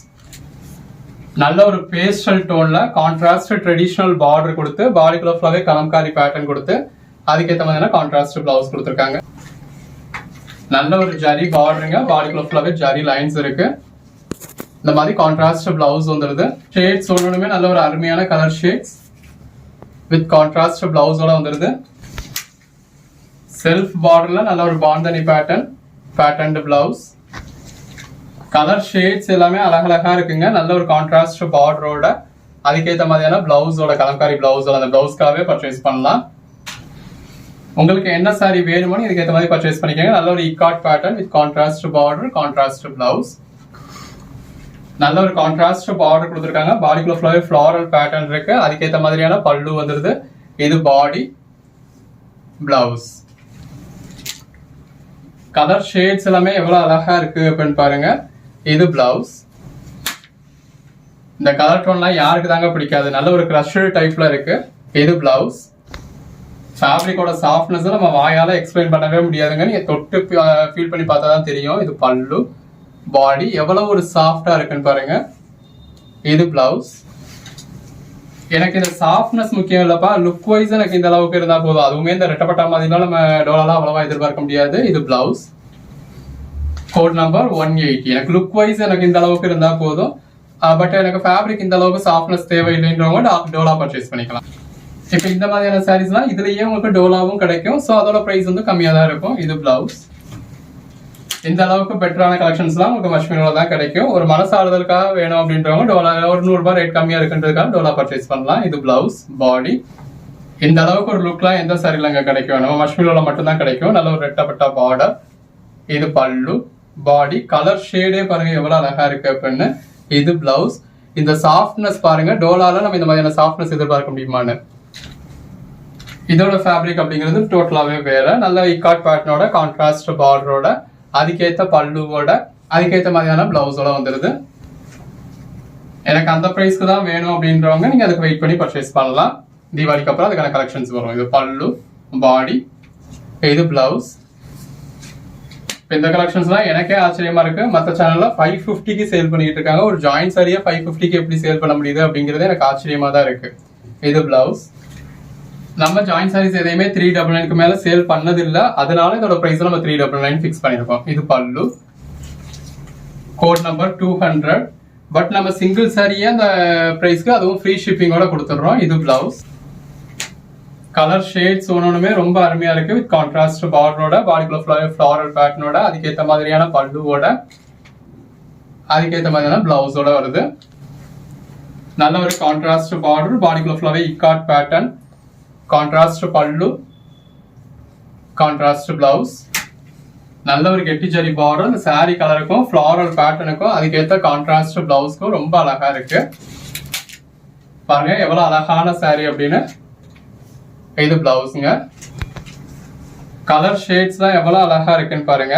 நல்ல ஒரு பேஸ்டல் டோன்ல கான்ட்ராஸ்ட் ட்ரெடிஷனல் பார்டர் கொடுத்து, பாடிக்குள்ள ஃபுல்லாவே கலம்காரி பேட்டர்ன் கொடுத்து, அதுக்கேற்ற மாதிரியான கான்ட்ராஸ்ட் பிளவுஸ் கொடுத்துருக்காங்க. நல்ல ஒரு ஜரி பார்டருங்க, பாடிக்குள்ள ஃபுல்லாவே ஜரி லைன்ஸ் இருக்கு, இந்த மாதிரி கான்ட்ராஸ்ட் பிளவுஸ் வந்துருது. ஷேட்ஸ் ஒண்ணுமே நல்ல ஒரு அருமையான கலர் ஷேட்ஸ் வித் கான்ட்ராஸ்ட் பிளவுஸோட வந்துருது. செல்ஃப் பார்டர்ல நல்ல ஒரு bandhani pattern, patterned blouse. Colour shades எல்லாமே அழகழகா இருக்குங்க. நல்ல ஒரு கான்ட்ராஸ்ட் பார்டரோட, அதுக்கேற்ற மாதிரியான பிளவுஸோட, கலம்காரி பிளவுஸோட அந்த பிளவுஸ்க்காகவே பர்ச்சேஸ் பண்ணலாம். உங்களுக்கு என்ன சாரி வேணுமோ இதுக்கேற்ற மாதிரி பர்ச்சேஸ் பண்ணிக்கோங்க. நல்ல ஒரு ikat pattern with contrast border, contrast blouse. நல்ல ஒரு கான்ட்ராஸ்ட் பார்டர் கொடுத்துருக்காங்க, பாடிக்குள்ள ஃபுல்லாவே ஃப்ளாரல் பேட்டர்ன் இருக்கு, அதுக்கேற்ற மாதிரியான பல்லு வந்துருது. இது பாடி பிளவுஸ். கலர் ஷேட்ஸ் எல்லாமே எவ்வளவு அழகா இருக்கு அப்படின்னு பாருங்க. இது பிளவுஸ். இந்த கலர் டோன்லாம் யாருக்கு தாங்க பிடிக்காது, நல்ல ஒரு கிரஷ்டு டைப்ல இருக்கு. இது பிளவுஸ். ஃபேப்ரிக்கோட சாஃப்ட்னஸ் நம்ம வாயால எக்ஸ்பிளைன் பண்ணவே முடியாதுங்க, நீங்க தொட்டு ஃபீல் பண்ணி பார்த்தா தான் தெரியும். இது பல்லு பாடி எவ்வளவு ஒரு சாஃப்டா இருக்குன்னு பாருங்க. இது பிளவுஸ். எனக்கு இந்த சாஃப்ட்னஸ் முக்கியம் இல்லப்பா, லுக் வைஸ் எனக்கு இந்த அளவுக்கு இருந்தா போதும். அதுவுமே இந்த ரெட்டப்பட்டா மாதிரிலாம் நம்ம டோலாலாம் அவ்வளவா எதிர்பார்க்க முடியாது. இது பிளவுஸ். Code number 180. எனக்கு லுக் வைஸ் எனக்கு இந்த அளவுக்கு இருந்தா போதும், பட் எனக்கு ஃபேப்ரிக் இந்த அளவுக்கு சாஃப்ட்னஸ் தேவையில்லைன்றவங்க டோலா பர்ச்சேஸ் பண்ணிக்கலாம். இப்போ இந்த மாதிரியான சாரீஸ்லாம் இதுலயே உங்களுக்கு டோலாவும் கிடைக்கும். ஸோ அதோட ப்ரைஸ் வந்து கம்மியாக தான் இருக்கும். இது பிளவுஸ். இந்த அளவுக்கு பெட்டரான கலெக்ஷன்ஸ்லாம் உங்களுக்கு மஷ்மிலோல தான் கிடைக்கும். ஒரு மனசு ஆறுதலுக்காக வேணும் அப்படின்றவங்க டோலா ஒரு 100 ரூபாய் ரேட் கம்மியா இருக்குன்றதுக்காக டோலா பர்ச்சேஸ் பண்ணலாம். இது பிளவுஸ் பாடி. இந்த அளவுக்கு ஒரு லுக்லாம் எந்த சாரில அங்க கிடைக்கும், நம்ம மஷ்மிலோல மட்டும்தான் கிடைக்கும். நல்ல ஒரு ரெட்டப்பட்ட பார்டர். இது பல்லு பாடி. கலர் ஷேடே பாருங்க எவ்வளவு அழகா இருக்கு அப்படின்னு. இது பிளவுஸ். இந்த சாஃப்ட்னஸ் பாருங்க, டோலால நம்ம இந்த மாதிரியான சாஃப்ட்னஸ் எதிர்பார்க்க முடியுமான்னு. இதோட ஃபேப்ரிக் அப்படிங்கிறது டோட்டலாவே வேற. நல்ல இக்காட் பேட்டர்னோட, கான்ட்ராஸ்ட் பார்டரோட, அதுக்கேற்ற பல்லுவோட, அதுக்கேற்ற மாதிரியான பிளவுஸோட வந்துடுது. எனக்கு அந்த ப்ரைஸ்க்கு தான் வேணும் அப்படின்றவங்க நீங்கள் அதுக்கு வெயிட் பண்ணி பர்ச்சேஸ் பண்ணலாம். தீபாவளிக்கு அப்புறம் அதுக்கான கலெக்ஷன்ஸ் வரும். இது பல்லு, பாடி, இது பிளவுஸ். இந்த கலெக்ஷன்ஸ்லாம் எனக்கே ஆச்சரியமா இருக்கு. மற்ற சேனல்ல 550க்கு சேல் பண்ணிட்டு இருக்காங்க. ஒரு ஜாயின் சாரியா 550க்கு எப்படி சேல் பண்ண முடியுது அப்படிங்கிறது எனக்கு ஆச்சரியமா தான் இருக்கு. இது பிளவுஸ். நம்ம ஜாயின் சாரீஸ் எதையுமே 399க்கு மேல சேல் பண்ணதில்லை, அதனால இதோட பிரைஸ் நம்ம 399 ஃபிக்ஸ் பண்ணிருக்கோம். இது பல்லு, கோட் நம்பர் 200. பட் நம்ம சிங்கிள் சாரியே அந்த பிரைஸ்க்கு அதுவும் ஃப்ரீ ஷிப்பிங்கோட கொடுத்துடுறோம். இது பிளவுஸ். கலர் ஷேட்ஸ் ஒன்றுமே ரொம்ப அருமையா இருக்கு. வித் கான்ட்ராஸ்ட் பார்டரோட, பாடிக்குள்ள ஃப்ளாரல் பேட்டர்னோட, அதுக்கேற்ற மாதிரியான பல்லுவோட, அதுக்கேற்ற மாதிரியான பிளவுஸோட வருது. நல்ல ஒரு கான்ட்ராஸ்ட் பார்டர், பாடிக்குள்ள ஃபுல்லாவே ikat pattern, contrast pallu, contrast blouse. நல்ல ஒரு கெட்டி ஜரி பார்டர். இந்த சாரி கலருக்கும் ஃப்ளாரல் பேட்டர்னுக்கும் அதுக்கேற்ற கான்ட்ராஸ்ட் பிளவுஸ்க்கும் ரொம்ப அழகா இருக்கு. பாருங்க எவ்வளவு அழகான சாரி அப்படின்னு. இது பிளவுஸுங்க. கலர் ஷேட்ஸ்லாம் எவ்வளவு அழகா இருக்குன்னு பாருங்க.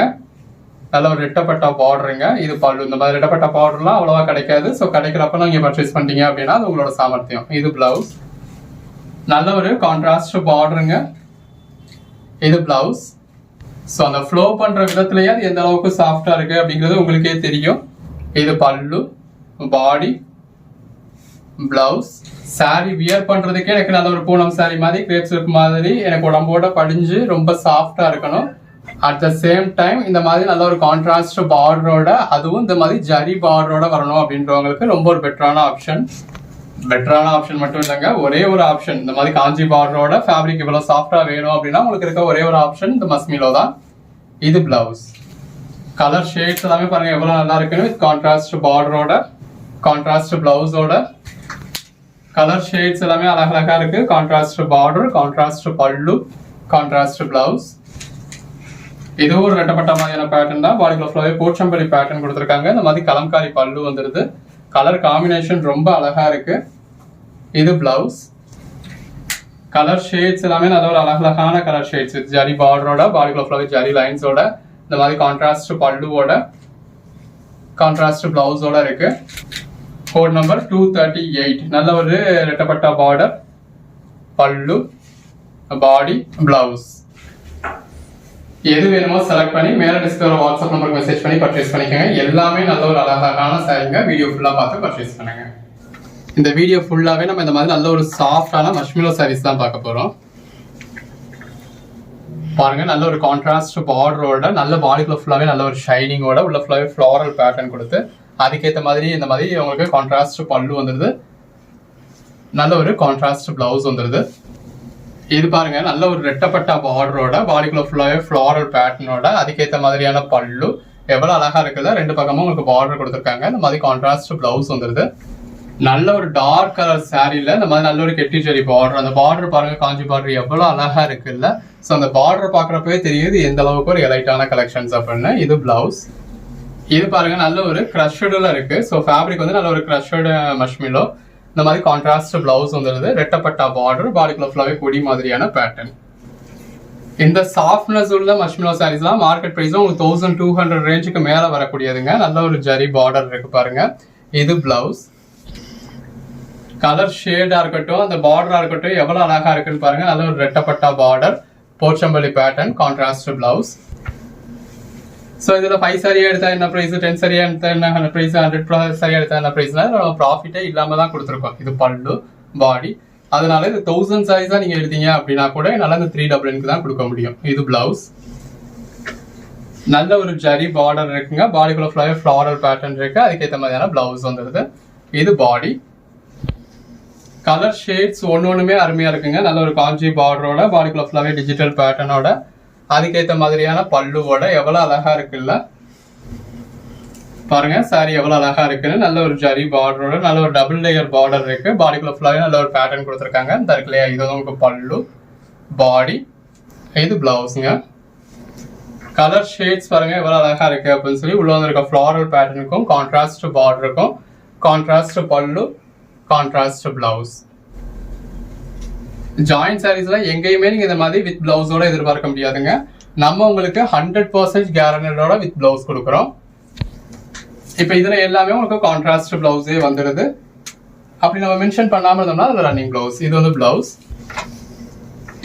நல்ல ஒரு ரெட்டப்பட்டா பார்டருங்க. இது பல்லு. இந்த மாதிரி ரெட்டப்பட்டா பார்டர்லாம் அவ்வளவா கிடைக்காது. ஸோ கிடைக்கிறப்ப நீங்க பர்ச்சேஸ் பண்ணிட்டீங்க அப்படின்னா அது உங்களோட சாமர்த்தியம். இது பிளவுஸ். நல்ல ஒரு கான்ட்ராஸ்ட் பார்டருங்க. இது பிளவுஸ். ஸோ அந்த ஃப்ளோ பண்ற விதத்திலேயே அது எந்த அளவுக்கு சாஃப்டா இருக்கு அப்படிங்கிறது உங்களுக்கே தெரியும். இது பல்லு, பாடி, பிளவுஸ். சாரி வியர் பண்றதுக்கே எனக்கு நல்ல ஒரு பூனம் சாரி மாதிரி, கிரேப் சில்க் மாதிரி எனக்கு உடம்போட படிஞ்சு ரொம்ப சாஃப்டா இருக்கணும். அட் த சேம் டைம் இந்த மாதிரி நல்ல ஒரு கான்ட்ராஸ்ட் பார்டரோட, அதுவும் இந்த மாதிரி ஜரி பார்டரோட வரணும் அப்படின்றவங்களுக்கு ரொம்ப ஒரு பெட்டரான ஆப்ஷன். பெட்டரான ஆப்ஷன் மட்டும் இல்லைங்க, ஒரே ஒரு ஆப்ஷன். இந்த மாதிரி காஞ்சி பார்டரோட ஃபேப்ரிக் இவ்வளவு சாஃப்டா வேணும் அப்படின்னா உங்களுக்கு இருக்க ஒரே ஒரு ஆப்ஷன் இந்த மஸ்மிலோ தான். இது பிளவுஸ். கலர் ஷேட்ஸ் எல்லாமே பாருங்க எவ்வளவு நல்லா இருக்குன்னு. வித் கான்ட்ராஸ்ட் பார்டரோட, கான்ட்ராஸ்ட் பிளவுஸோட, கலர் ஷேட்ஸ் எல்லாமே அழகழகா இருக்கு. Contrast border, contrast pallu, contrast blouse. இது ஒரு ரெட்டப்பட்ட மாதிரியான பேட்டர்ன் தான். பாடிக்குள்ள ஃபுல்லாவே போச்சம்பள்ளி பேட்டர்ன் கொடுத்துருக்காங்க. இந்த மாதிரி கலம்காரி பல்லு வந்துருது. கலர் காம்பினேஷன் ரொம்ப அழகா இருக்கு. இது பிளவுஸ். கலர் ஷேட்ஸ் எல்லாமே நல்ல ஒரு அழகழகான கலர் ஷேட்ஸ். வித் ஜரி பார்டரோட, பாடிக்குள்ள ஃபுல்லாவே ஜரி லைன்ஸோட, இந்த மாதிரி கான்ட்ராஸ்ட் பல்லுவோட, கான்ட்ராஸ்ட் பிளவுஸோட இருக்கு. Code number 238. நல்ல ஒரு ரெட்டப்பட்டா பார்டர், பல்லு, பாடி, பிளவுஸ். எது வேணுமோ செலக்ட் பண்ணி மேல டிஸ்பிளே வாட்ஸ்அப் நம்பருக்கு மெசேஜ் பண்ணி பர்ச்சேஸ் பண்ணிக்கோங்க. எல்லாமே நல்ல ஒரு அழகான சாரிங்க. வீடியோ ஃபுல்லா பார்த்து பர்ச்சேஸ் பண்ணுங்க. இந்த வீடியோ ஃபுல்லாவே நம்ம இந்த மாதிரி நல்ல ஒரு சாஃப்டான மஷ்மிலோ சாரீஸ் தான் பார்க்க போறோம். பாருங்க நல்ல ஒரு கான்ட்ராஸ்ட் பார்டரோட, நல்ல பாடிக்குள்ள ஃபுல்லாவே நல்ல ஒரு ஷைனிங்கோட, உள்ள ஃபுல்லாவே ஃப்ளாரல் பேட்டர்ன் கொடுத்து, அதுக்கேற்ற மாதிரி இந்த மாதிரி உங்களுக்கு கான்ட்ராஸ்ட் பல்லு வந்துருது. நல்ல ஒரு கான்ட்ராஸ்ட் பிளவுஸ் வந்துருது. இது பாருங்க நல்ல ஒரு ரெட்டப்பட்டா பார்டரோட, பாடிக்குள்ள ஃபுல்லாவே ஃப்ளாரல் பேட்டர்னோட, அதுக்கேற்ற மாதிரியான பல்லு எவ்வளவு அழகா இருக்குல்ல. ரெண்டு பக்கமும் உங்களுக்கு பார்டர் கொடுத்துருக்காங்க. இந்த மாதிரி கான்ட்ராஸ்ட் பிளவுஸ் வந்துருது. நல்ல ஒரு டார்க் கலர் சாரில இந்த மாதிரி நல்ல ஒரு கெட்டி ஜரி பார்டர். அந்த பார்டர் பாருங்க, காஞ்சி பார்டர் எவ்வளவு அழகா இருக்குல்ல. ஸோ அந்த பார்டர் பாக்குறப்பவே தெரியுது எந்த அளவுக்கு ஒரு எலைட்டான கலெக்ஷன்ஸ் அப்படின்னு. இது பிளவுஸ். இது பாருங்க நல்ல ஒரு கிரஷ்டுல இருக்கு. ஸோ ஃபேப்ரிக் வந்து நல்ல ஒரு கிரஷ்டு மஷ்மிலோ. இந்த மாதிரி கான்ட்ராஸ்ட் பிளவுஸ் வந்துருது. ரெட்டப்பட்டா பார்டர், பாடிக்குள்ள ஃபுல்லாவே கொடி மாதிரியான பேட்டர்ன். இந்த சாஃப்ட்னஸ் உள்ள மஷ்மிலோ சாரீஸ்லாம் மார்க்கெட் பிரைஸ்ல உங்களுக்கு 1200 ரேஞ்சுக்கு மேல வரக்கூடியதுங்க. நல்ல ஒரு ஜரி பார்டர் இருக்கு பாருங்க. இது பிளவுஸ். கலர் ஷேடா இருக்கட்டும், அந்த பார்டரா இருக்கட்டும் எவ்வளவு அழகா இருக்குன்னு பாருங்க. நல்ல ஒரு ரெட்டப்பட்டா border, Pochampally pattern, contrast blouse. So இதுல 5 சாரியா எடுத்தா என்ன பிரைஸ், 10 சாரியா எடுத்தா என்ன பிரைஸ், 100 சாரியா எடுத்தா என்ன பிரைஸ்னா நம்ம ப்ராஃபிட்டே இல்லாம தான் கொடுத்துருக்கோம். இது பல்லு, பாடி. அதனால இது 1000 சாரீஸா நீங்க எடுத்தீங்க அப்படின்னா கூட என்னால இந்த 399 தான் கொடுக்க முடியும். இது பிளவுஸ். நல்ல ஒரு ஜரி பார்டர் இருக்குங்க. பாடிக்குள்ள ஃபுல்லாவே ஃப்ளாரல் பேட்டர்ன் இருக்கு. அதுக்கேற்ற மாதிரியான பிளவுஸ் வந்துருது. இது பாடி. கலர் ஷேட்ஸ் ஒன்னொன்னுமே அருமையா இருக்குங்க. நல்ல ஒரு காஞ்சி பார்டரோட, பாடிக்குள்ள ஃபுல்லாவே டிஜிட்டல் பேட்டர்னோட, அதுக்கேற்ற மாதிரியான பல்லுவோட எவ்வளவு அழகா இருக்குல்ல. பாருங்க சாரி எவ்வளவு அழகா இருக்குன்னு. நல்ல ஒரு ஜரி பார்டரோட, நல்ல ஒரு டபுள் லேயர் பார்டர் இருக்கு. பாடிக்குள்ள ஃபுல்லாவே நல்ல ஒரு பேட்டர்ன் கொடுத்துருக்காங்க. இந்த இருக்குல்லையா, இது உங்களுக்கு பல்லு, பாடி. இது பிளவுஸுங்க. கலர் ஷேட்ஸ் பாருங்க எவ்வளவு அழகா இருக்கு அப்படின்னு சொல்லி. உள்ள வந்து இருக்க floral பேட்டர்னுக்கும் contrast பார்டருக்கும் contrast pallu, contrast blouse. Join சாரீஸ்ல எங்கேயுமே நீங்க இந்த மாதிரி வித் பிளவுஸோட எதிர்பார்க்க முடியாதுங்க. நம்ம உங்களுக்கு 100% கேரண்டோட வித் பிளவுஸ் கொடுக்குறோம். இப்போ இதுல எல்லாமே உங்களுக்கு கான்ட்ராஸ்ட் பிளவுஸே வந்துடுது. அப்படி நம்ம மென்ஷன் பண்ணாம இருந்தோம்னா அது ரன்னிங் பிளவுஸ். இது வந்து பிளவுஸ்.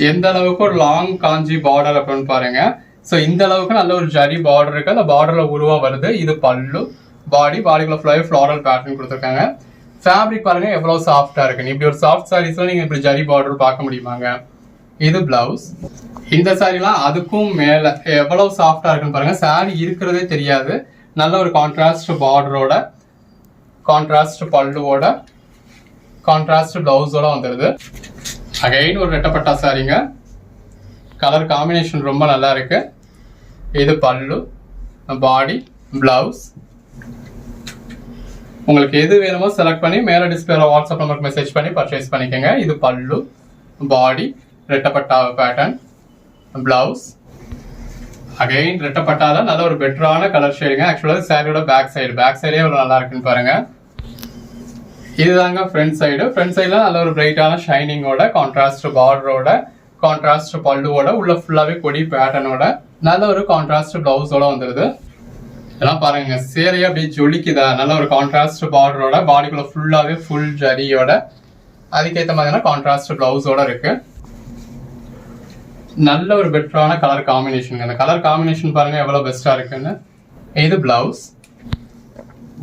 எந்த அளவுக்கு ஒரு லாங் காஞ்சி பார்டர் அப்படின்னு பாருங்க. ஸோ இந்த அளவுக்கு நல்ல ஒரு ஜரி பார்டர் இருக்கு. அந்த பார்டர்ல உருவம் வருது. இது பல்லு. பாடிக்குள்ள ஃபுல்லாவே ஃப்ளாரல் பேட்டர்ன் கொடுத்துருக்காங்க. ஃபேப்ரிக் பாருங்க எவ்வளவு சாஃப்டா இருக்கு. இப்படி ஒரு சாஃப்ட் சாரீஸ்ல நீங்க இப்படி ஜரி பார்டர் பார்க்க முடியுமாங்க. இது பிளவுஸ். இந்த சாரிலாம் அதுக்கும் மேல எவ்வளவு சாஃப்டா இருக்குன்னு பாருங்க. சாரி இருக்கிறதே தெரியாது. நல்ல ஒரு கான்ட்ராஸ்ட் பார்டரோட, கான்ட்ராஸ்ட் பல்லுவோட, கான்ட்ராஸ்ட் பிளவுஸோட வந்துருது. அகைன் ஒரு ரெட்டப்பட்டா சாரிங்க. கலர் காம்பினேஷன் ரொம்ப நல்லா இருக்கு. இது பல்லு, பாடி, பிளவுஸ். உங்களுக்கு எது வேணுமோ செலக்ட் பண்ணி மேல டிஸ்பிளேல வாட்ஸ்அப் நம்பருக்கு மெசேஜ் பண்ணி பர்ச்சேஸ் பண்ணிக்கோங்க. இது பல்லு, பாடி, ரெட்டப்பட்டா பேட்டர்ன், பிளவுஸ். அகைன் ரெட்டப்பட்டால நல்ல ஒரு பெட்டரான கலர் ஷேடுங்க. ஆக்சுவலா சாரியோட பேக் சைடே ஒரு நல்லா இருக்குன்னு பாருங்க. இதுதாங்க ஃப்ரண்ட் சைடு. ஃப்ரண்ட் சைடுல நல்ல ஒரு பிரைட்டான ஷைனிங்கோட, கான்ட்ராஸ்ட் பார்டரோட, கான்ட்ராஸ்ட் பல்லுவோட, உள்ள ஃபுல்லாவே கொடி பேட்டர்னோட, நல்ல ஒரு கான்ட்ராஸ்ட் பிளவுஸோட வந்துருது. இதெல்லாம் பாருங்க சேரையே அப்படியே ஜொலிக்குதா. நல்ல ஒரு கான்ட்ராஸ்ட் பார்டரோட, பாடிக்குள்ள ஃபுல்லாவே ஃபுல் ஜரியோட, அதுக்கேற்ற மாதிரியான கான்ட்ராஸ்ட் பிளவுஸோட இருக்கு. நல்ல ஒரு பெட்டரான கலர் காம்பினேஷன். அந்த கலர் காம்பினேஷன் பாருங்க எவ்வளவு பெஸ்டா இருக்குன்னு. இது பிளவுஸ்.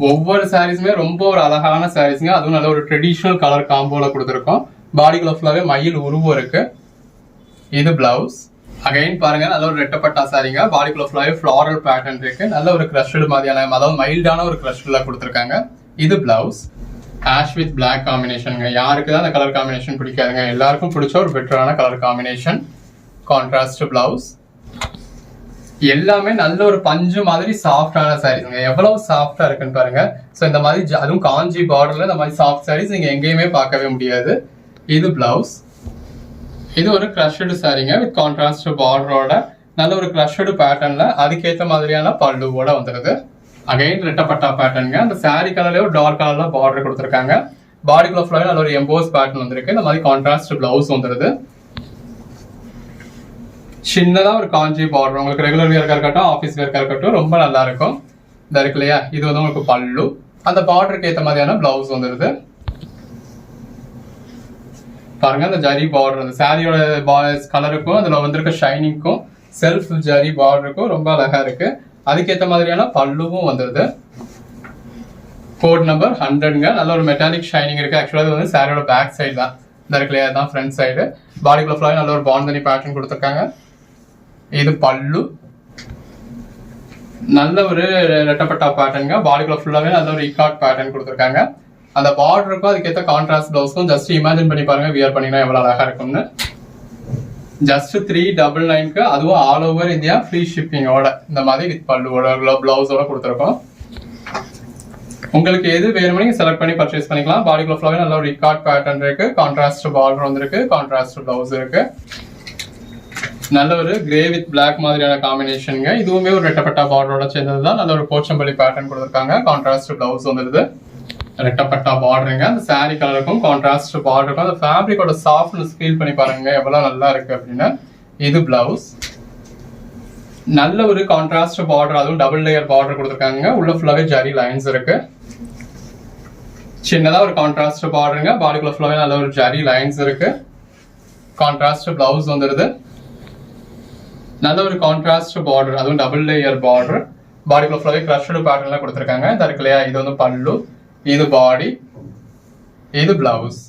ஒவ்வொரு சாரீஸுமே ரொம்ப ஒரு அழகான சாரீஸ்ங்க. அதுவும் நல்ல ஒரு ட்ரெடிஷனல் கலர் காம்போல கொடுத்துருக்கோம். பாடிக்குள்ள ஃபுல்லாவே மயில் உருவம் இருக்கு. இது பிளவுஸ். அகைன் பாருங்க நல்ல ஒரு ரெட்டப்பட்டா சாரிங்க. பாடிக்குள்ள ஃபுல்லாவே ஃப்ளாரல் பேட்டர்ன் இருக்கு. நல்ல ஒரு கிரஷ்டு மாதிரியான, அதாவது மைல்டான ஒரு கிரஷ்டுல கொடுத்துருக்காங்க. இது பிளவுஸ். ஆஷ் வித் பிளாக் காம்பினேஷனுங்க. யாருக்கு தான் அந்த கலர் காம்பினேஷன் பிடிக்காதுங்க. எல்லாருக்கும் பிடிச்ச ஒரு பெட்டரான கலர் காம்பினேஷன். Contrast blouse. எல்லாமே நல்ல ஒரு பஞ்சு மாதிரி சாஃப்டான சாரீஸ்ங்க. எவ்வளவு சாஃப்டா இருக்குன்னு பாருங்க. ஸோ இந்த மாதிரி அதுவும் காஞ்சி பார்டர்ல இந்த மாதிரி சாஃப்ட் சாரீஸ் நீங்க எங்கேயுமே பார்க்கவே முடியாது. இது பிளவுஸ். இது ஒரு கிரஷ்டு சாரீங்க வித் கான்ட்ராஸ்ட் பார்டரோட, நல்ல ஒரு கிரஷ்டு பேட்டர்ன்ல, அதுக்கேற்ற மாதிரியான பல்லுவோட வந்துருது. அகைன் ரெட்டப்பட்டா பேட்டர்னுங்க. அந்த சாரி கலர்லயே ஒரு டார்க் கலர்ல பார்டர் கொடுத்துருக்காங்க. பாடிக்குள்ள ஃபுல்லாவே நல்ல ஒரு எம்போஸ் பேட்டர்ன் வந்திருக்கு. இந்த மாதிரி கான்ட்ராஸ்ட் பிளவுஸ் வந்துருது. சின்னதா ஒரு காஞ்சி பார்டர், உங்களுக்கு ரெகுலர் வேர்க்கா இருக்கட்டும், ஆஃபீஸ் வேர்க்கா இருக்கட்டும், ரொம்ப நல்லா இருக்கும். இந்த இருக்கு இல்லையா, இது வந்து உங்களுக்கு பல்லு. அந்த பார்டருக்கு ஏற்ற மாதிரியான பிளவுஸ் வந்துருது. பாருங்க அந்த ஜரி பார்டர், அந்த சாரியோட கலருக்கும் அதுல வந்திருக்க ஷைனிங்க்கும் செல்ஃப் ஜரி பார்டருக்கும் ரொம்ப அழகா இருக்கு. அதுக்கேற்ற மாதிரியான பல்லுவும் வந்துருது. கோட் நம்பர் 100ங்க. நல்ல ஒரு மெட்டாலிக் ஷைனிங் இருக்கு. ஆக்சுவலா இது வந்து சாரியோட பேக் சைடு தான். இந்த இருக்கு இல்லையா, தான் ஃப்ரண்ட் சைடு. பாடிக்குள்ள ஃபுல்லாவே நல்ல ஒரு பாந்தனி பேட்டர்ன் கொடுத்துருக்காங்க. இது பல்லு. நல்ல ஒரு ரெட்டப்பட்டா பேட்டர்னுங்க. பாடிக்குள்ள ஃபுல்லாவே நல்ல ஒரு இக்காட் பேட்டர்ன் கொடுத்துருக்காங்க. அந்த பார்டருக்கும் அதுக்கேற்ற கான்ட்ராஸ்ட் பிளவுஸ்க்கும் ஜஸ்ட் இமேஜின் பண்ணி பாருங்க வியர் பண்ணீங்கன்னா எவ்வளவு அழகா இருக்கும்னு. ஜஸ்ட் 399க்கு, அதுவும் ஆல் ஓவர் இந்தியா ஃப்ரீ ஷிப்பிங்கோட, இந்த மாதிரி வித் பல்லுவோட பிளவுஸோட கொடுத்துருக்கோம். உங்களுக்கு எது வேணுமோ நீங்க செலக்ட் பண்ணி பர்ச்சேஸ் பண்ணிக்கலாம். பாடிக்குள்ள ஃபுல்லாவே நல்ல ஒரு இக்காட் பேட்டர்ன் இருக்கு. கான்ட்ராஸ்ட் பார்டர் வந்திருக்கு. கான்ட்ராஸ்ட் பிளவுஸ் இருக்கு. நல்ல ஒரு கிரே வித் பிளாக் மாதிரியான காம்பினேஷனுங்க. இதுவுமே ஒரு ரெட்டப்பட்டா பார்டரோட சேர்ந்ததுதான். நல்ல ஒரு போச்சம்பள்ளி பேட்டர்ன் கொடுத்துருக்காங்க. கான்ட்ராஸ்ட் பிளவுஸ் வந்துருது. ரெட்டப்பட்டா பார்டருங்க. அந்த சாரி கலருக்கும் கான்ட்ராஸ்ட் பார்டருக்கும் அந்த ஃபேப்ரிக்கோட சாஃப்ட்னஸ் ஃபீல் பண்ணி பாருங்க எவ்வளவு நல்லா இருக்கு அப்படின்னு. இது பிளவுஸ். நல்ல ஒரு கான்ட்ராஸ்ட் பார்டர், அதுவும் டபுள் லேயர் பார்டர் கொடுத்துருக்காங்க. உள்ள ஃபுல்லாவே ஜரி லைன்ஸ் இருக்கு. சின்னதா ஒரு கான்ட்ராஸ்ட் பார்டருங்க. பாடிக்குள்ள ஃபுல்லாவே நல்ல ஒரு ஜரி லைன்ஸ் இருக்கு. கான்ட்ராஸ்ட் பிளவுஸ் வந்துருது. நல்ல ஒரு கான்ட்ராஸ்ட் பார்டர், அதுவும் டபுள் லேயர் பார்டர். பாடிக்குள்ள ஃபுல்லாவே கிரஷ்டு பேட்டர்ன்ல கொடுத்துருக்காங்க. இந்த இருக்கு இல்லையா, இது வந்து பல்லு, இது பாடி, இது பிளவுஸ்.